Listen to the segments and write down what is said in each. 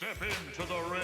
Step into the ring.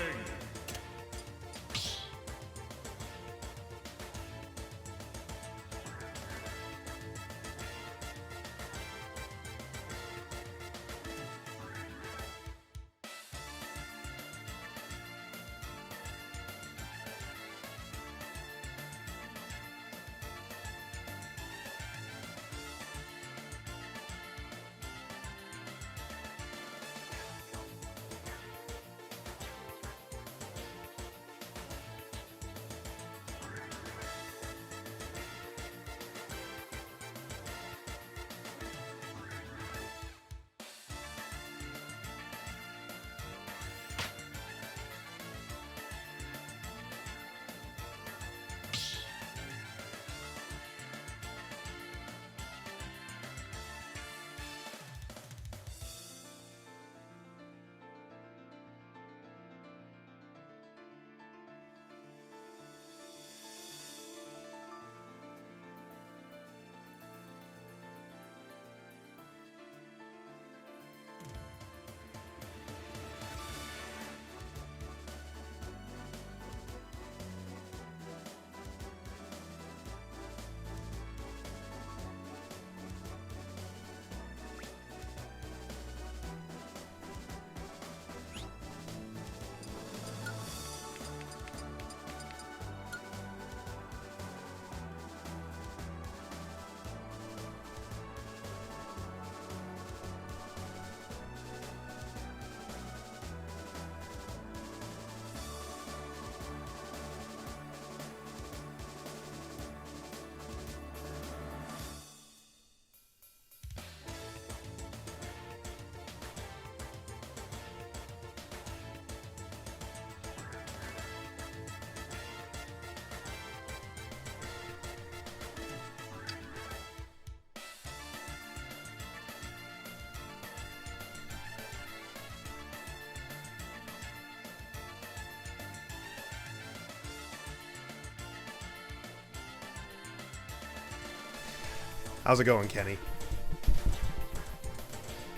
How's it going, Kenny?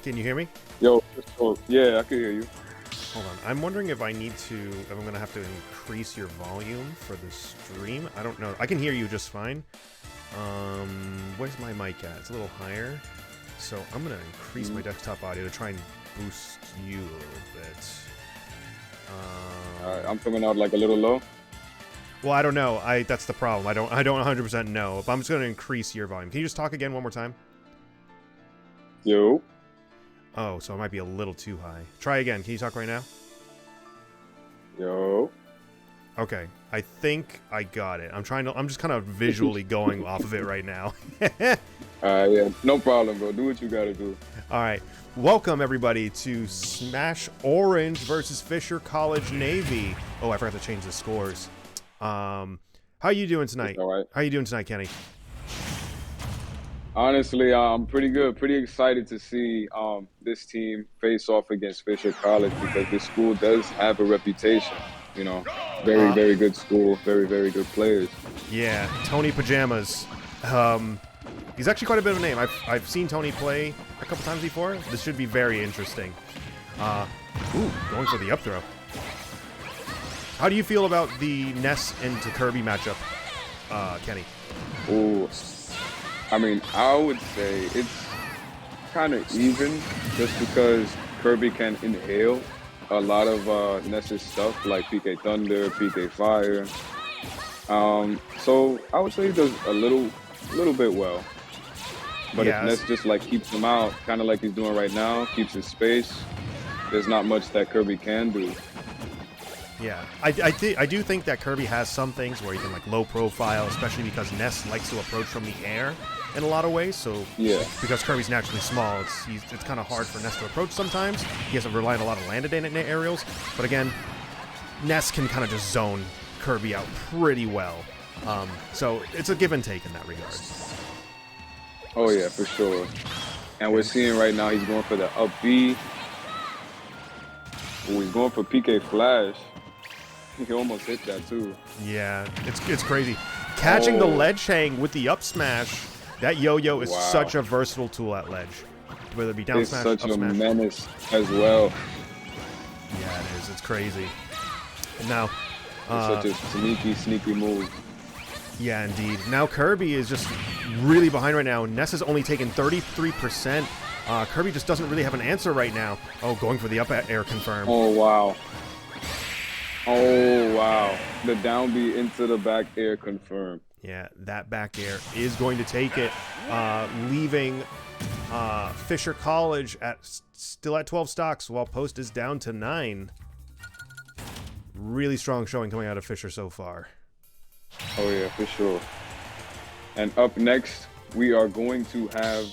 Can you hear me? Yo, yeah, I can hear you. Hold on. I'm wondering if I'm going to have to increase your volume for the stream. I don't know. I can hear you just fine. Where's my mic at? It's a little higher. So I'm going to increase my desktop audio to try and boost you a little bit. All right, I'm coming out like a little low. Well, I don't know. That's the problem. I don't 100% know. But I'm just going to increase your volume. Can you just talk again one more time? Yo. Oh, so it might be a little too high. Try again. Can you talk right now? Yo. Okay. I think I got it. I'm just kind of visually going off of it right now. Yeah, no problem, bro. Do what you gotta do. All right. Welcome, everybody, to Smash Orange versus Fisher College Navy. Oh, I forgot to change the scores. How you doing tonight? All right. How you doing tonight, Kenny? Honestly, I'm pretty good. Pretty excited to see this team face off against Fisher College because this school does have a reputation. You know, very good school, very good players. Yeah, Tony Pajamas. He's actually quite a bit of a name. I've seen Tony play a couple times before. This should be very interesting. Going for the up throw. How do you feel about the Ness into Kirby matchup, Kenny? Ooh, I mean, I would say it's kind of even just because Kirby can inhale a lot of Ness's stuff like PK Thunder, PK Fire. So I would say he does a little bit well. But if Ness just like keeps him out, kind of like he's doing right now, keeps his space, there's not much that Kirby can do. Yeah, I do think that Kirby has some things where he can like low profile, especially because Ness likes to approach from the air in a lot of ways. So yeah, because Kirby's naturally small, it's kind of hard for Ness to approach sometimes. He has to rely on a lot of landed aerials. But again, Ness can kind of just zone Kirby out pretty well. So it's a give and take in that regard. Oh yeah, for sure. And we're seeing right now he's going for the up B. Ooh, he's going for PK Flash. He almost hit that too. Yeah, it's crazy. Catching the ledge hang with the up smash, that yo-yo is such a versatile tool at ledge. Whether it be down it's smash, such up a smash. menace as well. Yeah, it is. It's crazy. And now, It's such a sneaky move. yeah, indeed. Now Kirby is just really behind right now. Ness has only taken 33%. Kirby just doesn't really have an answer right now. Oh, going for the up air confirm. Oh, wow. Oh, wow. The down B into the back air confirmed. Yeah, that back air is going to take it, leaving Fisher College still at 12 stocks, while Post is down to 9. Really strong showing coming out of Fisher so far. Oh, yeah, for sure. And up next, we are going to have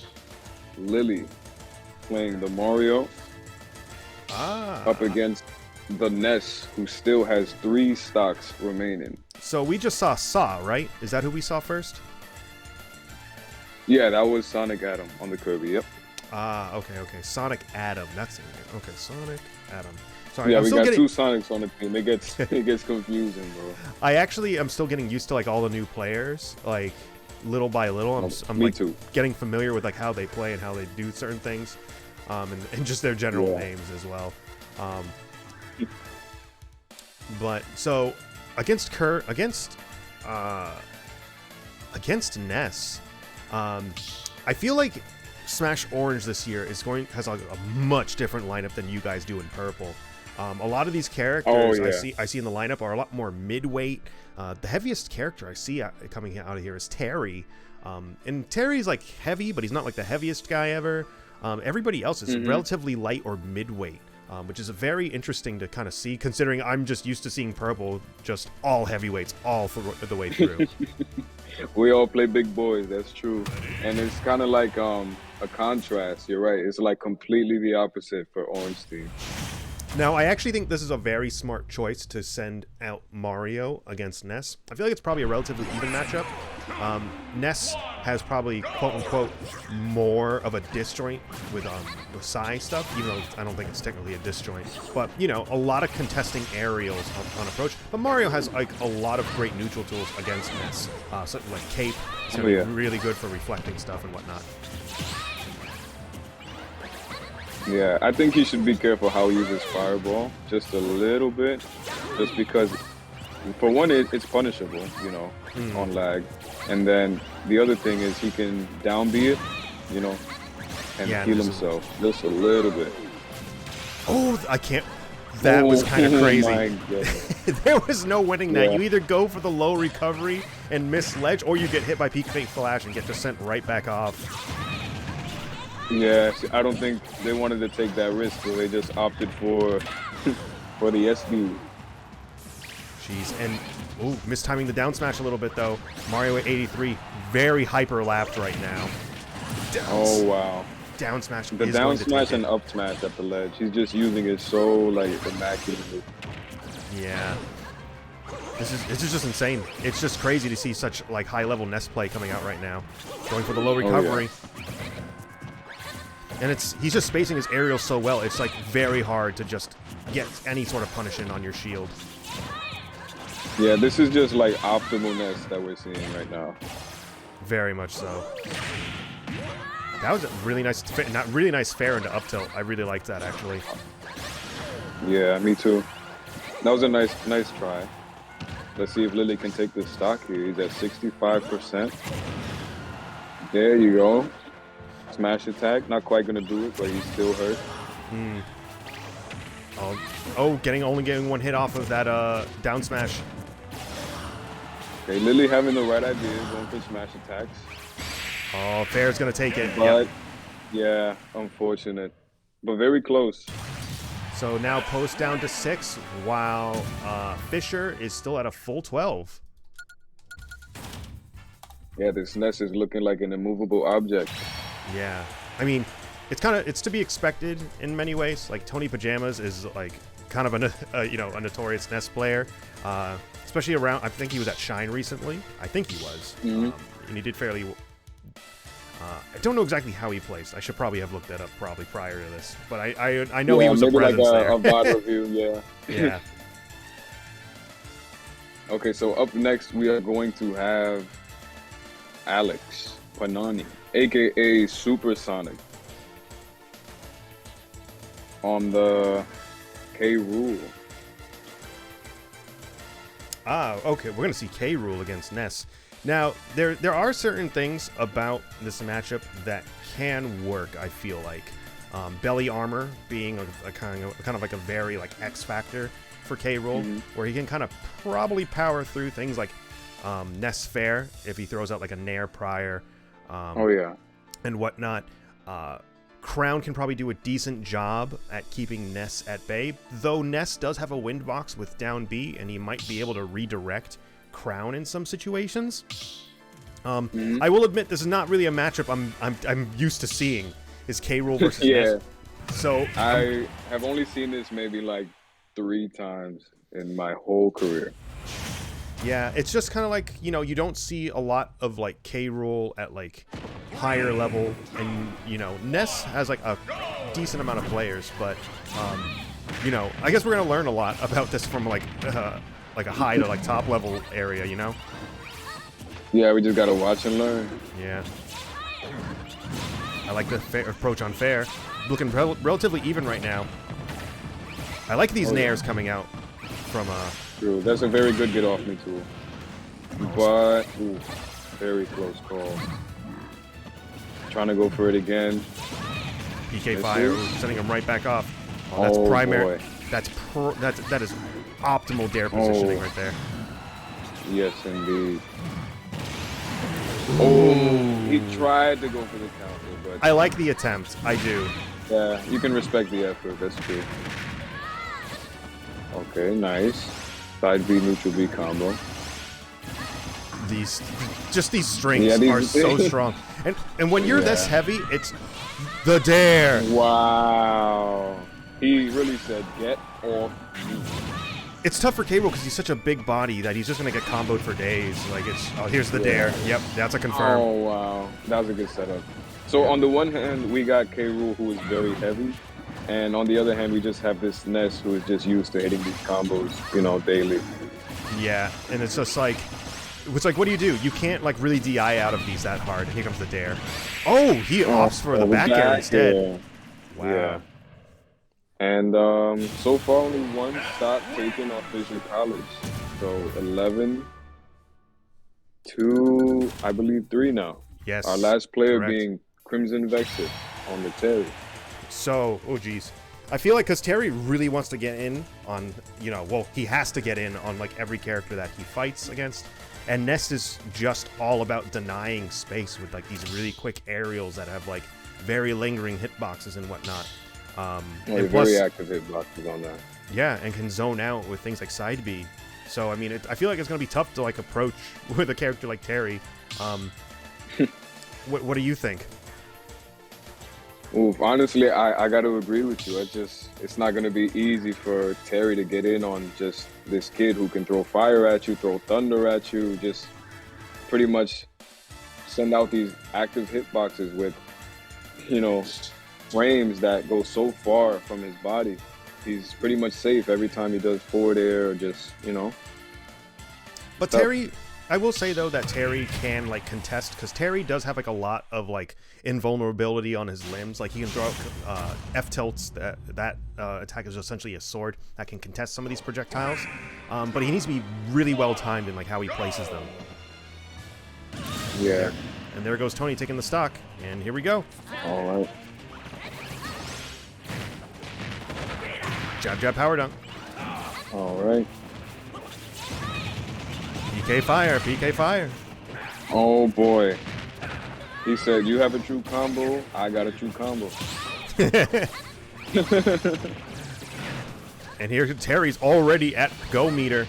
Lilly playing the Mario up against the Ness, who still has 3 stocks remaining. So we just saw Saw, right? Is that who we saw first? Yeah, that was Sonic Adam on the Kirby, yep. Okay. Sonic Adam. That's it. Okay, Sonic Adam. Sorry, Yeah, I'm we still got getting... 2 Sonics on the team. It gets confusing, bro. I actually am still getting used to like all the new players, like little by little. I'm Me like too. getting familiar with like how they play and how they do certain things, and just their general names as well. But so against Ness, I feel like Smash Orange this year has a much different lineup than you guys do in Purple. A lot of these characters I see in the lineup are a lot more mid-weight. The heaviest character I see coming out of here is Terry. And Terry's like heavy, but he's not like the heaviest guy ever. Everybody else is relatively light or mid-weight, which is very interesting to kind of see, considering I'm just used to seeing Purple just all heavyweights all the way through. We all play big boys, that's true. And it's kind of like a contrast, you're right. It's like completely the opposite for Orange Team. Now, I actually think this is a very smart choice to send out Mario against Ness. I feel like it's probably a relatively even matchup. Ness has probably, quote-unquote, more of a disjoint with the Psy stuff, even though I don't think it's technically a disjoint. But, you know, a lot of contesting aerials on approach. But Mario has, like, a lot of great neutral tools against Ness. Something like Cape is going to be really good for reflecting stuff and whatnot. Yeah, I think he should be careful how he uses Fireball, just a little bit, just because, for one, it's punishable, you know, on lag. And then the other thing is he can down B it, you know, and heal himself just a little bit. Oh, I can't. That was kind of crazy. My goodness. There was no winning that. You either go for the low recovery and miss ledge, or you get hit by Peak Fate Flash and get just sent right back off. Yeah, I don't think they wanted to take that risk, so they just opted for the SD. Jeez, and mistiming the down smash a little bit though. Mario at 83, very hyper lapped right now. Oh wow! Down smash. The down smash and up smash at the ledge. He's just using it so like immaculately. Yeah. This is just insane. It's just crazy to see such like high level Ness play coming out right now. Going for the low recovery. And he's just spacing his aerial so well, it's like very hard to just get any sort of punish in on your shield. Yeah, this is just like optimal Ness that we're seeing right now. Very much so. That was a really nice, really nice fair into up tilt. I really liked that actually. Yeah, me too. That was a nice try. Let's see if Lilly can take this stock here. He's at 65%. There you go. Smash attack, not quite gonna do it, but he's still hurt. Only getting one hit off of that down smash. Okay, Lilly having the right idea, going for smash attacks. Oh, Fair's gonna take it. But yeah, unfortunate, but very close. So now Post down to 6, while Fisher is still at a full 12. Yeah, this Ness is looking like an immovable object. Yeah, I mean, it's to be expected in many ways. Like Tony Pajamas is like kind of a notorious Ness player, especially around. I think he was at Shine recently. I think he was, and he did fairly. I don't know exactly how he plays. I should probably have looked that up probably prior to this, but I know he was a presence like there. a bot review, yeah. Yeah. Okay, so up next we are going to have Alex Panani, aka SuperSonic, on the K. Rool. Ah, okay. We're going to see K. Rool against Ness. Now, there are certain things about this matchup that can work, I feel like. Belly armor being a kind of like a very like X factor for K. Rool, where he can kind of probably power through things like Ness Fair if he throws out like a Nair prior. Oh yeah. And whatnot. Crown can probably do a decent job at keeping Ness at bay, though Ness does have a wind box with down B, and he might be able to redirect Crown in some situations. I will admit this is not really a matchup I'm used to seeing. Is K. Rool versus Ness. So I have only seen this maybe like 3 times in my whole career. Yeah, it's just kind of like, you know, you don't see a lot of like K. Rool at like higher level, and you know, Ness has like a decent amount of players, but you know, I guess we're gonna learn a lot about this from like a high to like top level area, you know. Yeah, we just gotta watch and learn. Yeah, I like the approach on fair, looking relatively even right now. I like these nairs coming out from True, that's a very good get off me tool, but very close call. Trying to go for it again. PK fire, sending him right back off. Oh, that's primary. Boy. That is optimal dare positioning right there. Yes, indeed. Oh, he tried to go for the counter, but I like the attempt. I do. Yeah, you can respect the effort. That's true. Okay, nice. Side B, neutral B combo. These strings are so strong, and when you're this heavy, it's the dare. Wow, he really said, "Get off me." It's tough for K. Rool because he's such a big body that he's just gonna get comboed for days. Like here's the dare. Yep, that's a confirm. Oh wow, that was a good setup. So on the one hand, we got K. Rool, who is very heavy, and on the other hand, we just have this Ness who is just used to hitting these combos, you know, daily. Yeah, and it's just like. It's like, what do? You can't, like, really DI out of these that hard. And here comes the dare. Oh, he opts for the back air instead. Wow. Yeah. And so far, only one stop taken off Vision College. So 11 to, I believe, 3 now. Yes. Our last player correct. being Crimson Vexit on the Terry. So, oh, geez. I feel like because Terry really wants to get in on, you know, well, he has to get in on, like, every character that he fights against. And Ness is just all about denying space with like these really quick aerials that have like very lingering hitboxes and whatnot. And plus, very active hitboxes on that. Yeah, and can zone out with things like side B. So I mean, I feel like it's gonna be tough to like approach with a character like Terry. What do you think? Oof, honestly, I got to agree with you. It's not going to be easy for Terry to get in on just this kid who can throw fire at you, throw thunder at you, just pretty much send out these active hitboxes with, you know, frames that go so far from his body. He's pretty much safe every time he does forward air or just, you know. But stuff. Terry, I will say though that Terry can like contest because Terry does have like a lot of like invulnerability on his limbs. Like he can throw out F tilts. That attack is essentially a sword that can contest some of these projectiles. But he needs to be really well timed in like how he places them. Yeah. And there goes Tony taking the stock. And here we go. All right. Jab, jab, power dunk. All right. PK fire, PK fire. Oh boy. He said, you have a true combo, I got a true combo. And here Terry's already at go meter.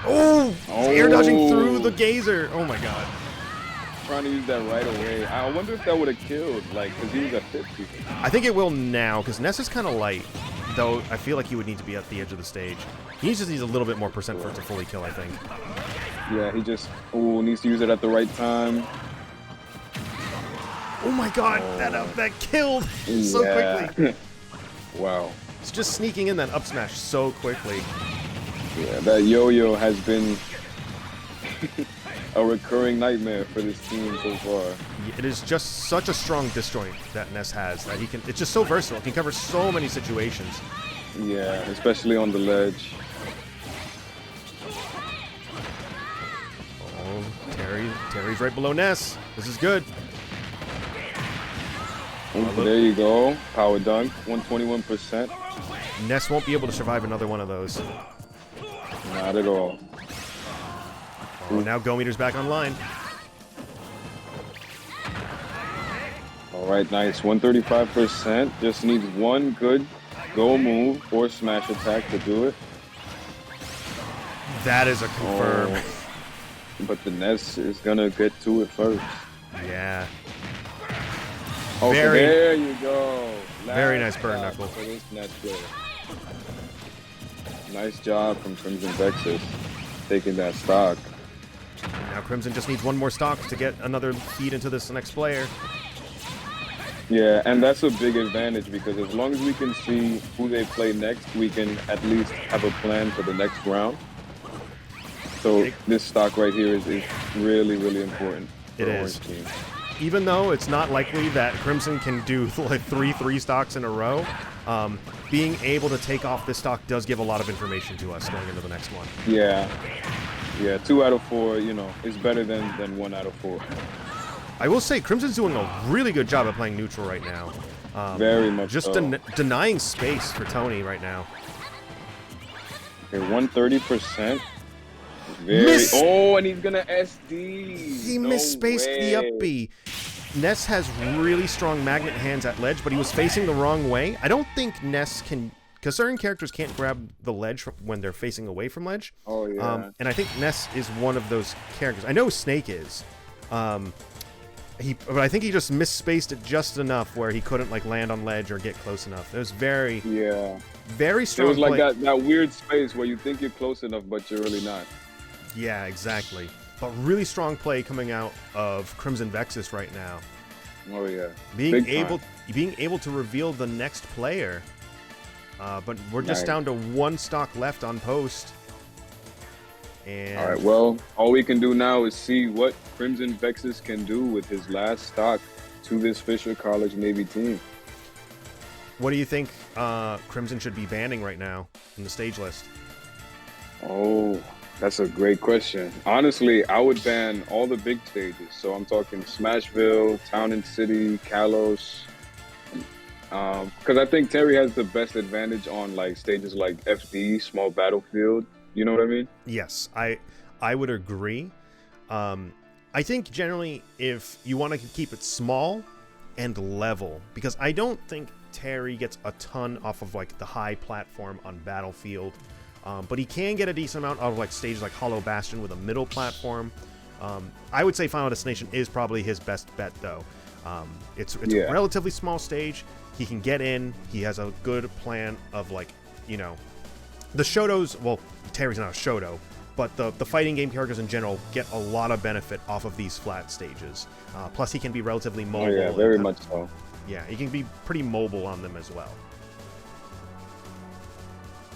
Oh! Air dodging through the gazer. Oh my god. Trying to use that right away. I wonder if that would have killed, like, because he was at 50. I think it will now, because Ness is kind of light. Though I feel like he would need to be at the edge of the stage. He just needs a little bit more percent for it to fully kill, I think. Yeah, he just needs to use it at the right time. Oh my god, that killed so quickly. Wow. It's just sneaking in that up smash so quickly. Yeah, that yo-yo has been a recurring nightmare for this team so far. It is just such a strong disjoint that Ness has that he can. It's just so versatile. It can cover so many situations. Yeah, especially on the ledge. Oh, Terry's right below Ness. This is good. There you go. Power dunk, 121%. Ness won't be able to survive another one of those. Not at all. Oh, now Go Meter's back online. All right, nice. 135%. Just needs one good go move or smash attack to do it. That is a confirm. Oh, but the Ness is going to get to it first. Yeah. Oh, there you go. Very nice burn knuckle. For this Ness player. Nice job from Crimson Vexus taking that stock. Now Crimson just needs one more stock to get another feed into this next player. Yeah, and that's a big advantage because as long as we can see who they play next, we can at least have a plan for the next round. So this stock right here is really, really important for the Orange team. Even though it's not likely that Crimson can do like three stocks in a row, being able to take off this stock does give a lot of information to us going into the next one. Yeah. Yeah, 2 out of 4, you know, is better than 1 out of 4. I will say Crimson's doing a really good job at playing neutral right now. Very much just so. Denying space for Tony right now. Okay, 130%. Oh, and he's gonna SD. He misspaced the up B. Ness has really strong magnet hands at ledge, but he was facing the wrong way. I don't think Ness can, because certain characters can't grab the ledge when they're facing away from ledge. Oh yeah. And I think Ness is one of those characters. I know Snake is. But I think he just misspaced it just enough where he couldn't like land on ledge or get close enough. It was very strong. It was like that weird space where you think you're close enough, but you're really not. Yeah, exactly. But really strong play coming out of Crimson Vexus right now. Oh yeah. Being able to reveal the next player. But we're just down to one stock left on post. And all right, well, all we can do now is see what Crimson Vexus can do with his last stock to this Fisher College Navy team. What do you think Crimson should be banning right now in the stage list? Oh, that's a great question. Honestly, I would ban all the big stages. So I'm talking Smashville, Town and City, Kalos. Because I think Terry has the best advantage on like stages like FD, Small Battlefield. You know what I mean? Yes, I would agree. I think generally if you want to keep it small and level, because I don't think Terry gets a ton off of like the high platform on Battlefield, but he can get a decent amount of like stages like Hollow Bastion with a middle platform. I would say Final Destination is probably his best bet though. It's a relatively small stage. He can get in. He has a good plan of like, you know, the Shotos, well, Terry's not a Shoto, but the fighting game characters in general get a lot of benefit off of these flat stages. Plus, he can be relatively mobile. Oh, yeah, very much so. Yeah, he can be pretty mobile on them as well.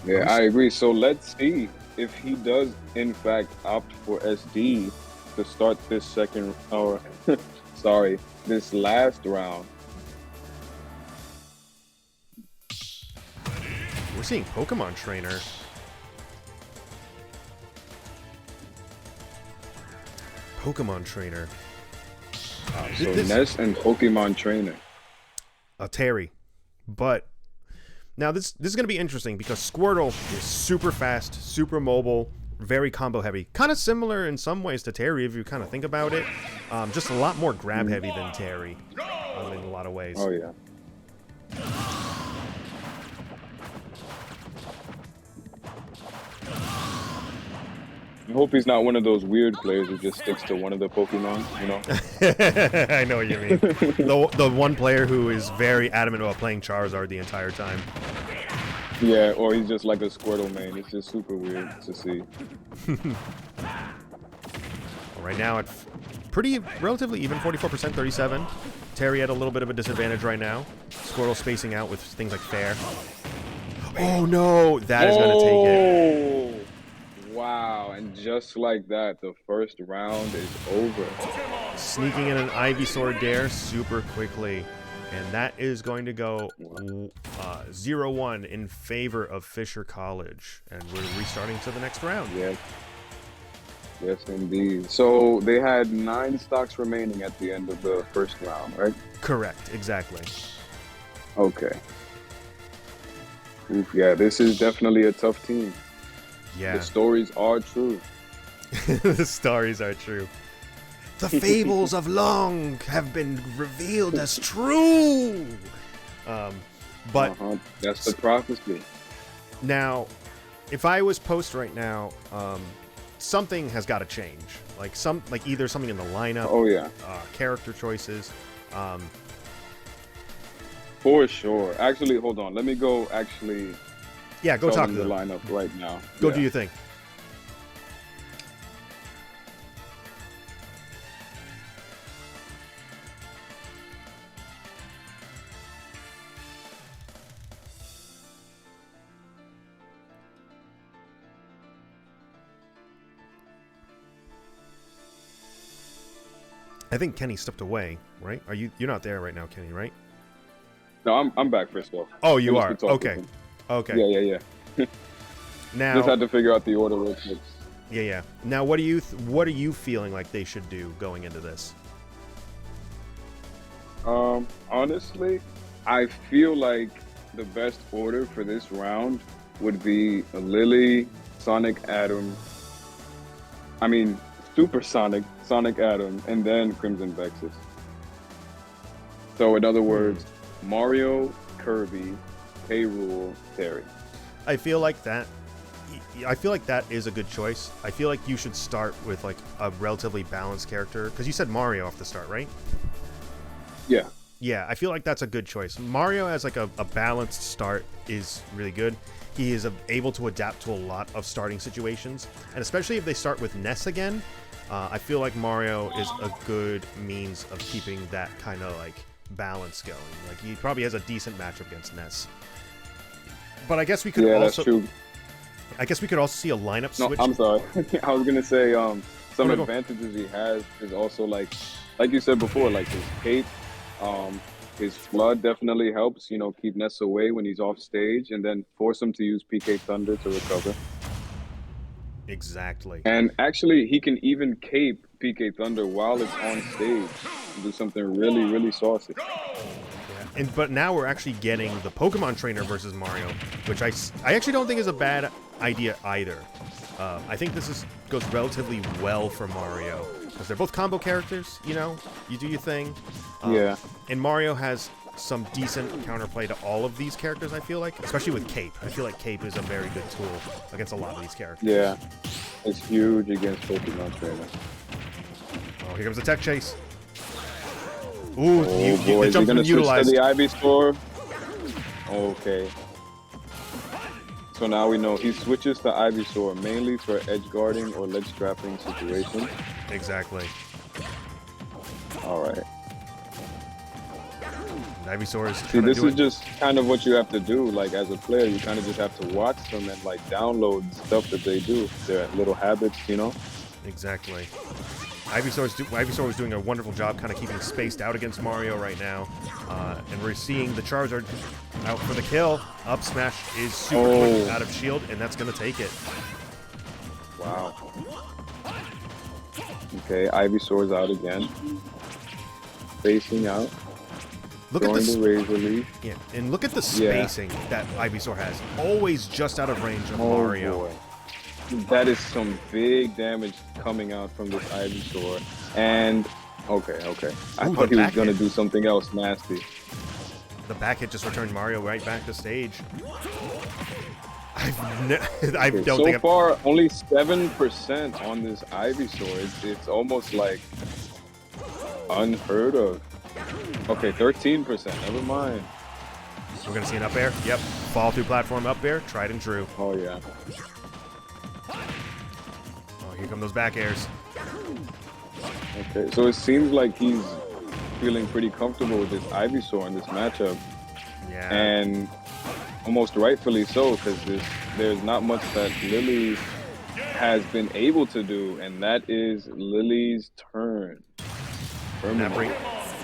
Yeah, I agree. So let's see if he does, in fact, opt for SD to start this this last round. We're seeing Pokemon Trainer. Pokemon Trainer. So Ness and Pokemon Trainer. Terry. But now this is going to be interesting because Squirtle is super fast, super mobile, very combo heavy. Kind of similar in some ways to Terry if you kind of think about it. Just a lot more grab heavy than Terry in a lot of ways. Oh, yeah. I hope he's not one of those weird players who just sticks to one of the Pokemon, you know? I know what you mean. The one player who is very adamant about playing Charizard the entire time. Yeah, or he's just like a Squirtle main. It's just super weird to see. Well, right now, it's relatively even, 44%, 37. Terry had a little bit of a disadvantage right now. Squirtle spacing out with things like Fair. Oh no, that is going to take it. Wow, and just like that, the first round is over. Sneaking in an Ivysaur Dare super quickly. And that is going to go 0-1 in favor of Fisher College, and we're restarting to the next round. Yes. Yes, indeed. So they had 9 stocks remaining at the end of the first round, right? Correct, exactly. Okay. Oof, yeah, this is definitely a tough team. Yeah. The stories are true. The stories are true. The fables of Long have been revealed as true. But that's the prophecy. Now, if I was post right now, something has got to change. Like either something in the lineup. Oh yeah. Character choices. For sure. Actually, hold on. Let me go. Actually. Yeah, go talk to the them. lineup right now. Go do your thing. I think Kenny stepped away, right? You're not there right now, Kenny, right? No, I'm back, Frisco. Oh, you are. Okay. Okay. Yeah. Now, just had to figure out the order real quick. Yeah. Now, what are you feeling like they should do going into this? Honestly, I feel like the best order for this round would be a Lilly, SuperSonic, Sonic Atom, and then Crimson Vexus. So in other words, Mario, Kirby, Rool, Terry. I feel like that is a good choice. I feel like you should start with like a relatively balanced character, because you said Mario off the start, right? Yeah. Yeah, I feel like that's a good choice. Mario as like a balanced start is really good. He is able to adapt to a lot of starting situations, and especially if they start with Ness again, I feel like Mario is a good means of keeping that kind of like balance going. Like he probably has a decent matchup against Ness. But I guess we could also. That's true. I guess we could also see a lineup switch. No, I'm sorry. I was gonna say some advantages he has is also like you said before, like his cape, his flood definitely helps, keep Ness away when he's off stage, and then force him to use PK Thunder to recover. Exactly. And actually, he can even cape PK Thunder while it's on stage and do something really, really saucy. Yeah. But now we're actually getting the Pokemon Trainer versus Mario, which I actually don't think is a bad idea either. I think this goes relatively well for Mario, because they're both combo characters, you do your thing. Yeah. And Mario has some decent counterplay to all of these characters, I feel like, especially with Cape. I feel like Cape is a very good tool against a lot of these characters. Yeah, it's huge against Pokemon Trainer. Oh, here comes the tech chase. Ooh, boy, the jump gonna utilized. Switch to the Ivysaur. Okay. So now we know he switches to Ivysaur mainly for edge guarding or ledge trapping situations. Exactly. All right. Ivysaur is. See, this is just kind of what you have to do. Like as a player, you kind of just have to watch them and like download stuff that they do. Their little habits, Exactly. Ivysaur is doing a wonderful job kind of keeping spaced out against Mario right now. And we're seeing the Charizard out for the kill. Up smash is super quick out of shield, and that's going to take it. Wow. Okay, Ivysaur's out again. Facing out. Look at this. Razor Leaf. Yeah, and look at the spacing that Ivysaur has. Always just out of range of Mario. Boy. That is some big damage coming out from this Ivysaur. And okay. I thought he was gonna do something else nasty. The back hit just returned Mario right back to stage. So far, only 7% on this Ivysaur. It's almost like unheard of. Okay, 13%. Never mind. We're gonna see an up air. Yep, fall through platform up air. Tried and true. Oh yeah. Oh, here come those back airs. Okay, so it seems like he's feeling pretty comfortable with this Ivysaur in this matchup. Yeah. And almost rightfully so, because there's not much that Lilly has been able to do, and that is Lily's turn.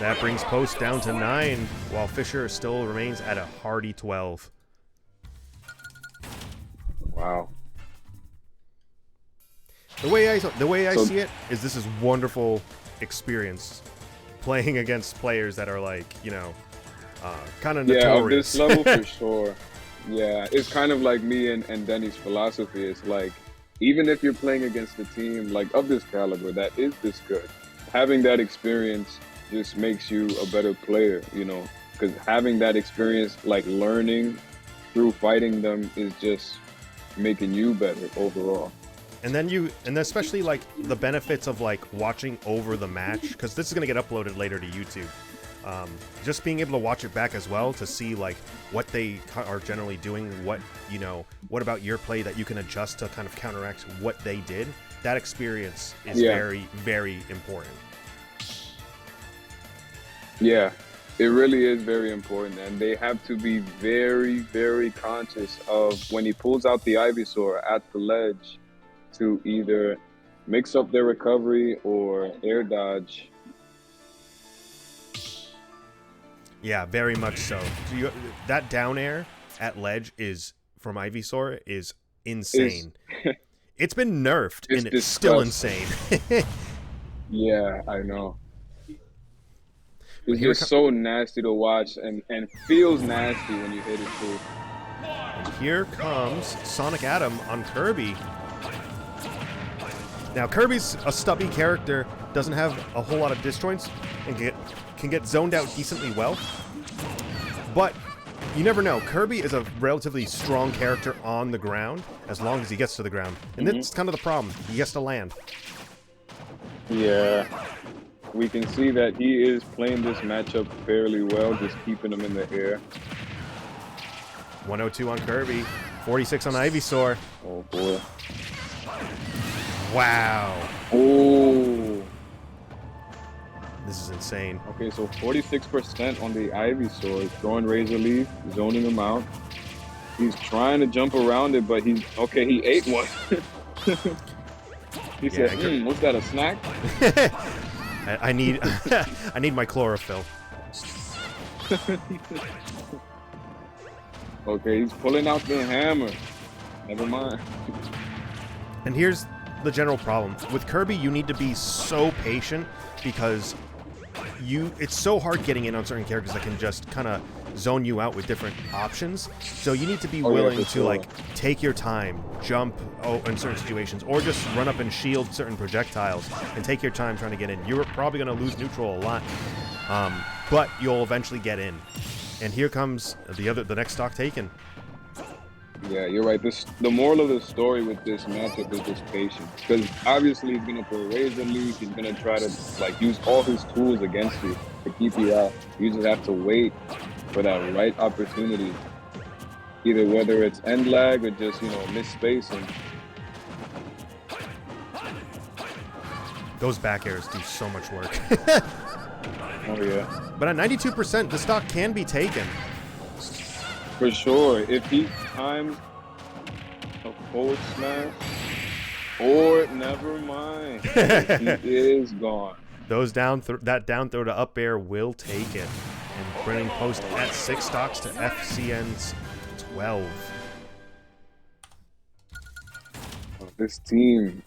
That brings Post down to 9, while Fisher still remains at a hardy 12. Wow. The way I see it is this is wonderful experience playing against players that are like, you know, kind of notorious. Yeah, of this level for sure. Yeah, it's kind of like me and Denny's philosophy. It's like, even if you're playing against a team like of this caliber that is this good, having that experience just makes you a better player, you know, because having that experience, like learning through fighting them, is just making you better overall. And especially like the benefits of like watching over the match, because this is going to get uploaded later to YouTube. Just being able to watch it back as well to see like what they are generally doing, what, you know, what about your play that you can adjust to kind of counteract what they did. That experience is very, very important. Yeah, it really is very important, and they have to be very, very conscious of when he pulls out the Ivysaur at the ledge to either mix up their recovery or air dodge. Yeah, very much so. That down air at ledge is from Ivysaur is insane. It's been nerfed and it's still insane. Yeah, I know. It's just so nasty to watch and feels nasty when you hit it too. And here comes Sonic Atom on Kirby. Now, Kirby's a stubby character, doesn't have a whole lot of disjoints, and can get zoned out decently well. But you never know. Kirby is a relatively strong character on the ground, as long as he gets to the ground. And that's kind of the problem. He has to land. Yeah. We can see that he is playing this matchup fairly well, just keeping him in the air. 102 on Kirby, 46 on Ivysaur. Oh, boy. Wow. Oh. This is insane. Okay, so 46% on the Ivysaur, throwing Razor Leaf, zoning him out. He's trying to jump around it, but he ate one. He said, what's that, a snack? I need I need my chlorophyll. Okay, he's pulling out the hammer. Never mind. And here's the general problem. With Kirby, you need to be so patient because it's so hard getting in on certain characters that can just kind of zone you out with different options. So you need to be willing to like take your time, jump in certain situations, or just run up and shield certain projectiles and take your time trying to get in. You're probably going to lose neutral a lot, but you'll eventually get in. And here comes the next stock taken. Yeah, you're right. The moral of the story with this matchup is just patience. Because obviously he's going to throw Razor Leaf. He's going to try to like use all his tools against you to keep you out. You just have to wait for that right opportunity. Either whether it's end lag or just, you know, miss spacing. Those back airs do so much work. Oh, yeah. But at 92%, the stock can be taken. For sure. If he times a forward smash, or never mind, he is gone. Those that down throw to up air will take it. And bringing post at 6 stocks to FCN's 12. Oh, this team.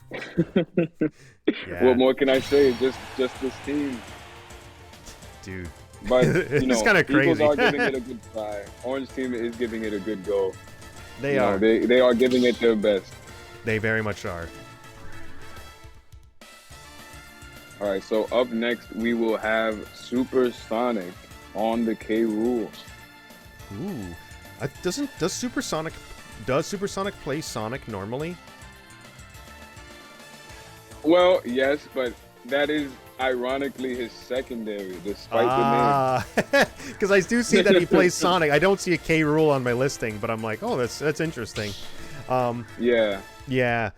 Yeah. What more can I say? Just this team. Dude. But, you know, it's kind of crazy. Eagles are giving it a good try. Orange team is giving it a good go. They are. They are giving it their best. They very much are. All right, so up next we will have SuperSonic on the K Rool. Ooh. Does SuperSonic play Sonic normally? Well, yes, but that is ironically his secondary, despite the name. Because I do see that he plays Sonic. I don't see a K Rool on my listing, but I'm like, oh, that's interesting. Yeah. Yeah.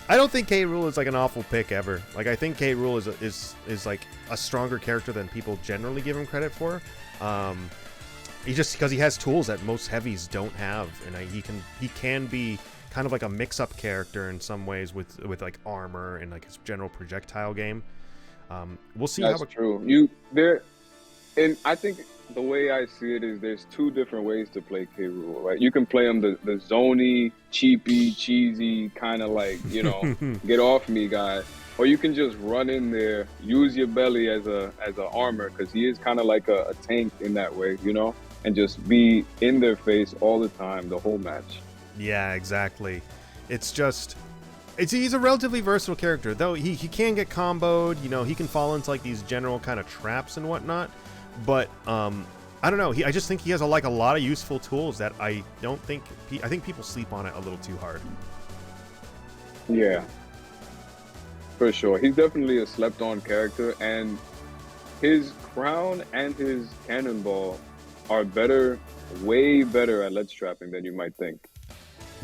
I don't think K Rool is like an awful pick ever. Like I think K Rool is like a stronger character than people generally give him credit for. He just because he has tools that most heavies don't have, and he can be kind of like a mix-up character in some ways with like armor and like his general projectile game. We'll see. That's true. And I think the way I see it is there's two different ways to play K. Rool, right? You can play him the zony, cheapy, cheesy, kind of like, you know, get off me guy. Or you can just run in there, use your belly as a armor, because he is kind of like a tank in that way, you know? And just be in their face all the time, the whole match. Yeah, exactly. It's just... he's a relatively versatile character, though he can get comboed, you know, he can fall into like these general kind of traps and whatnot. But I don't know. I just think he has a lot of useful tools that I don't think. I think people sleep on it a little too hard. Yeah, for sure. He's definitely a slept-on character, and his crown and his cannonball are better, way better at ledge trapping than you might think.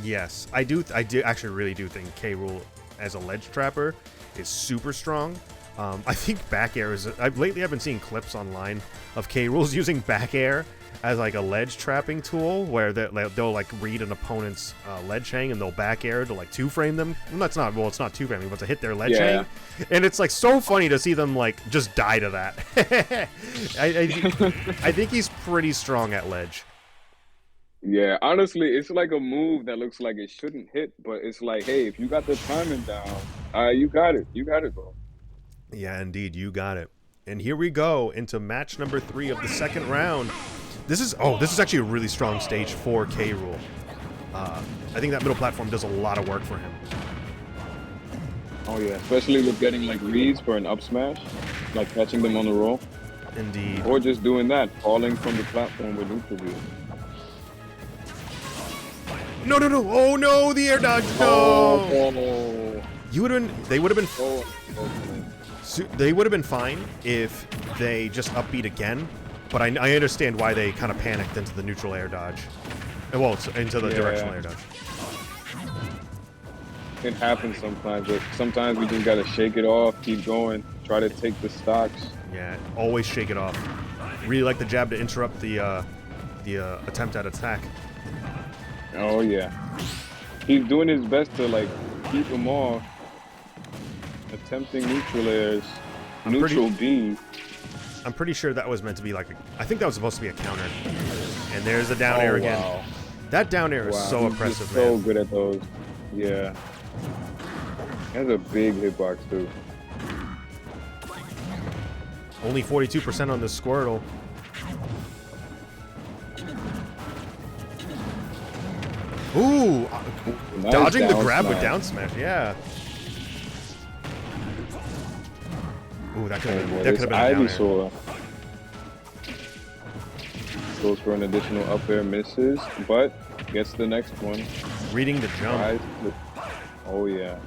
Yes, I do actually really do think K. Rool as a ledge trapper is super strong. I think back air is... lately I've been seeing clips online of K. Rool's using back air as like a ledge trapping tool, where they'll like read an opponent's ledge hang and they'll back air to like two-frame them. Well, it's not two-framing, but to hit their ledge hang. And it's like so funny to see them like just die to that. I think he's pretty strong at ledge. Yeah, honestly, it's like a move that looks like it shouldn't hit, but it's like, hey, if you got the timing down, you got it. You got it, bro. Yeah, indeed, you got it. And here we go into match number 3 of the second round. This is actually a really strong stage for K. Rool. I think that middle platform does a lot of work for him. Oh yeah, especially with getting like reads for an up smash, like catching them on the roll. Indeed. Or just doing that, falling from the platform with neutral view. No! Oh no, the air dodge! No! Oh. They would have been. Oh. They would have been fine if they just upbeat again, but I understand why they kind of panicked into the neutral air dodge. Well, into the directional air dodge. It happens sometimes, but sometimes we just gotta shake it off, keep going, try to take the stocks. Yeah, always shake it off. Really like the jab to interrupt the attempt at attack. Oh yeah. He's doing his best to like keep him off. Attempting neutral airs, neutral B. I'm pretty sure that was meant to be like I think that was supposed to be a counter. And there's a down air again. Wow. That down air is so He's impressive, just man. so good at those. Yeah. He has a big hitbox too. Only 42% on the Squirtle. Ooh! Nice dodging the down grab with smash. down smash, yeah. Ooh, that could have been a down air. Ivysaur goes for an additional up air, misses, but gets the next one. Reading the jump. Oh yeah.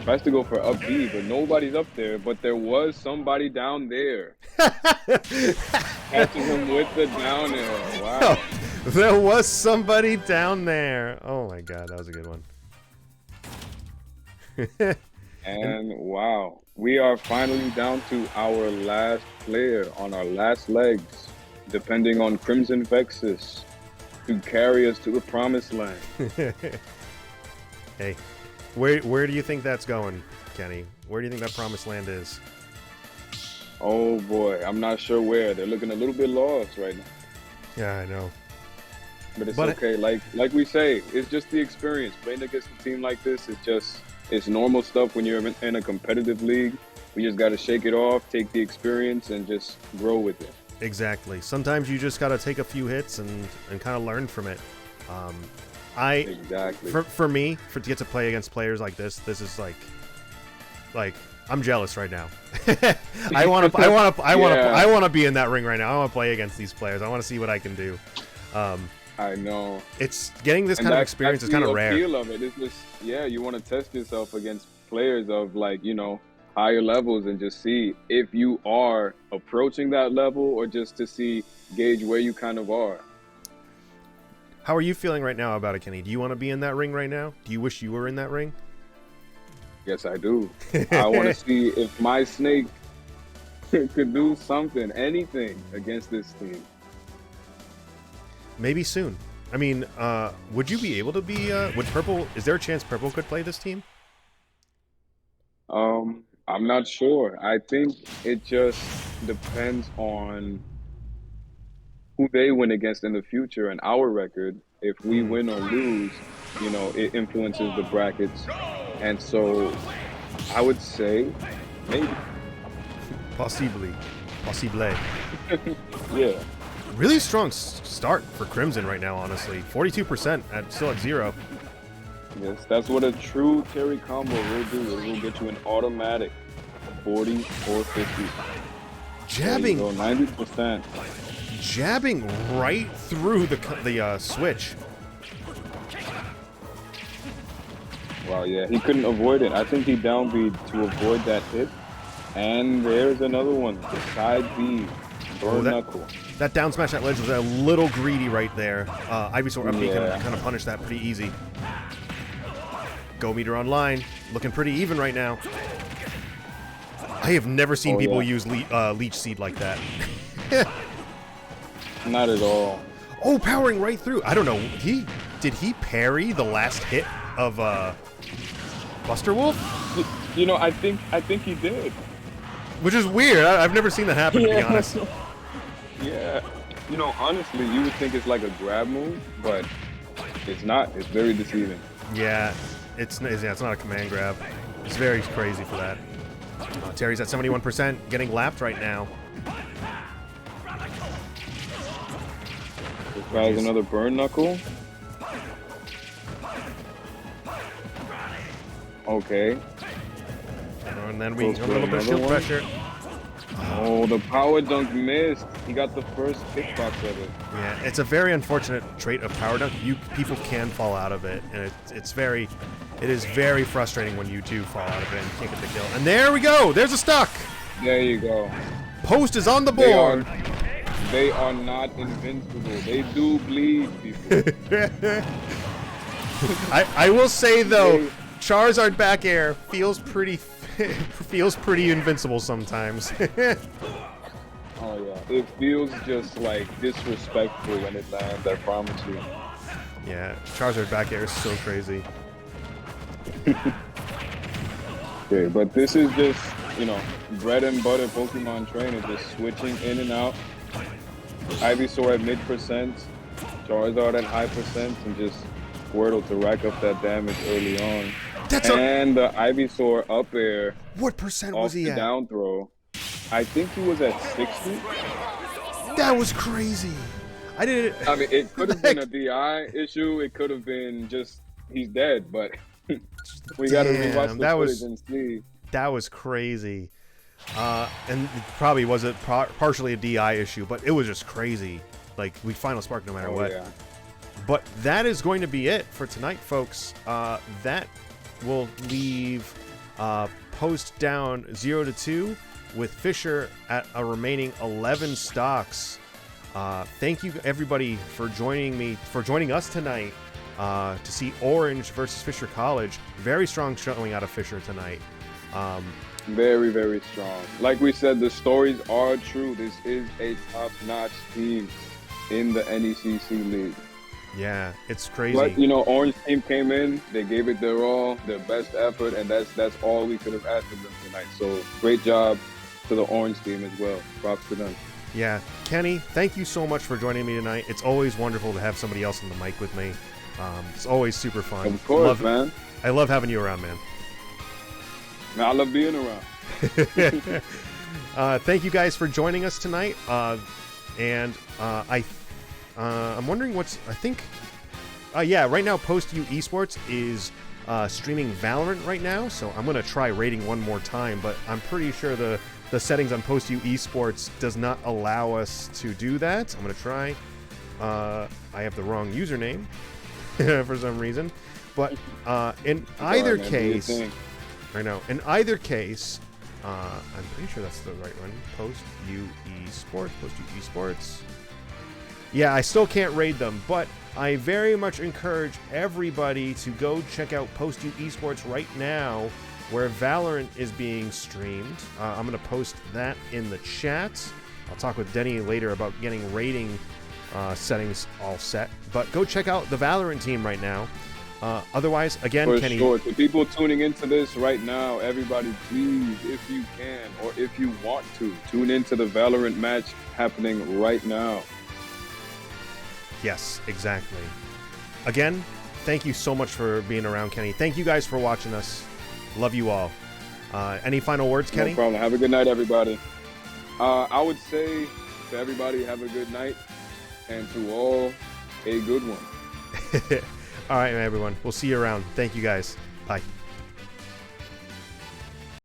Tries to go for up B, but nobody's up there, but there was somebody down there. Catching him with the down air. Wow. There was somebody down there. Oh my god, that was a good one. And wow, we are finally down to our last player on our last legs, depending on Crimson Vexus to carry us to the promised land. Hey, where do you think that's going, Kenny? Where do you think that promised land is? Oh boy, I'm not sure where. They're looking a little bit lost right now. Yeah, I know. But it's okay. Like we say, it's just the experience. Playing against a team like this is it's normal stuff when you're in a competitive league. We just got to shake it off, take the experience, and just grow with it. Exactly. Sometimes you just got to take a few hits and kind of learn from it. Exactly. For me, to get to play against players like this is like I'm jealous right now. I want to be in that ring right now. I want to play against these players. I want to see what I can do. I know. It's getting this kind of experience is kind of rare. The appeal of it is just, yeah, you want to test yourself against players of like, you know, higher levels and just see if you are approaching that level or just to gauge where you kind of are. How are you feeling right now about it, Kenny? Do you want to be in that ring right now? Do you wish you were in that ring? Yes, I do. I want to see if my snake could do something, anything against this team. Maybe soon. I mean, would you be able to be, would Purple, is there a chance Purple could play this team? I'm not sure. I think it just depends on who they win against in the future and our record. If we win or lose, you know, it influences the brackets. And so I would say maybe. Possibly. Possible. Yeah. Really strong start for Crimson right now, honestly. 42% still at 0. Yes, that's what a true carry combo will do. It will get you an automatic 40 or 50. Jabbing. 90%. Jabbing right through the switch. Wow, yeah, he couldn't avoid it. I think he down B to avoid that hit. And there's another one. The side B. Burn knuckle. That down smash at ledge was a little greedy right there. Ivysaur up B can kind of punish that pretty easy. Go meter online. Looking pretty even right now. I have never seen people use Leech Seed like that. Not at all. Oh, powering right through. I don't know. Did he parry the last hit of Buster Wolf? You know, I think he did. Which is weird. I've never seen that happen, to be honest. Yeah. You know, honestly, you would think it's like a grab move, but it's not. It's very deceiving. Yeah, it's not a command grab. It's very crazy for that. Terry's at 71%, getting lapped right now. This guy's another burn knuckle. Okay. And then we a little bit of shield pressure. Oh, the power dunk missed. He got the first kickbox of it. Yeah, it's a very unfortunate trait of power dunk. People can fall out of it, and it is very frustrating when you do fall out of it and can't get the kill. And there we go. There's a stock. There you go. Post is on the board. They are not invincible. They do bleed, people. I will say though, Charizard back air feels pretty invincible sometimes. Oh yeah, it feels just like disrespectful when it lands. I promise you. Yeah, Charizard back air is so crazy. Okay, but this is just, you know, bread and butter Pokemon trainer, just switching in and out. Ivysaur at mid%, Charizard at high percent, and just Squirtle to rack up that damage early on. And the Ivysaur up air. What percent was he at? Down throw. I think he was at 60. That was crazy. I mean, it could have been a DI issue. It could have been just he's dead, but we got to rewatch the footage and see. That was crazy. And it probably was partially a DI issue, but it was just crazy. Like, we final spark no matter what. Yeah. But that is going to be it for tonight, folks. That will leave post down 0-2 with Fisher at a remaining 11 stocks. Thank you everybody for joining us tonight to see Orange versus Fisher College. Very strong showing out of Fisher tonight. Very, very strong. Like we said, the stories are true. This is a top-notch team in the NECC league. Yeah, it's crazy. But, you know, Orange team came in, they gave it their all, their best effort, and that's all we could have asked of them tonight. So, great job to the Orange team as well. Props to them. Yeah. Kenny, thank you so much for joining me tonight. It's always wonderful to have somebody else on the mic with me. It's always super fun. Of course, man. I love having you around, man. Man, I love being around. Thank you guys for joining us tonight. I'm wondering right now Post U Esports is streaming Valorant right now, so I'm gonna try rating one more time, but I'm pretty sure the settings on Post U Esports does not allow us to do that. I'm gonna try. I have the wrong username for some reason, but in either case, I'm pretty sure that's the right one. Post U Esports. Yeah, I still can't raid them, but I very much encourage everybody to go check out Post U Esports right now, where Valorant is being streamed. I'm going to post that in the chat. I'll talk with Denny later about getting rating settings all set. But go check out the Valorant team right now. Otherwise, again, for Kenny. Sure. To people tuning into this right now, everybody, please, if you can or if you want to, tune into the Valorant match happening right now. Yes, exactly. Again, thank you so much for being around, Kenny. Thank you guys for watching us. Love you all. Any final words, Kenny? No problem. Have a good night, everybody. I would say to everybody, have a good night, and to all, a good one. All right, everyone. We'll see you around. Thank you, guys. Bye.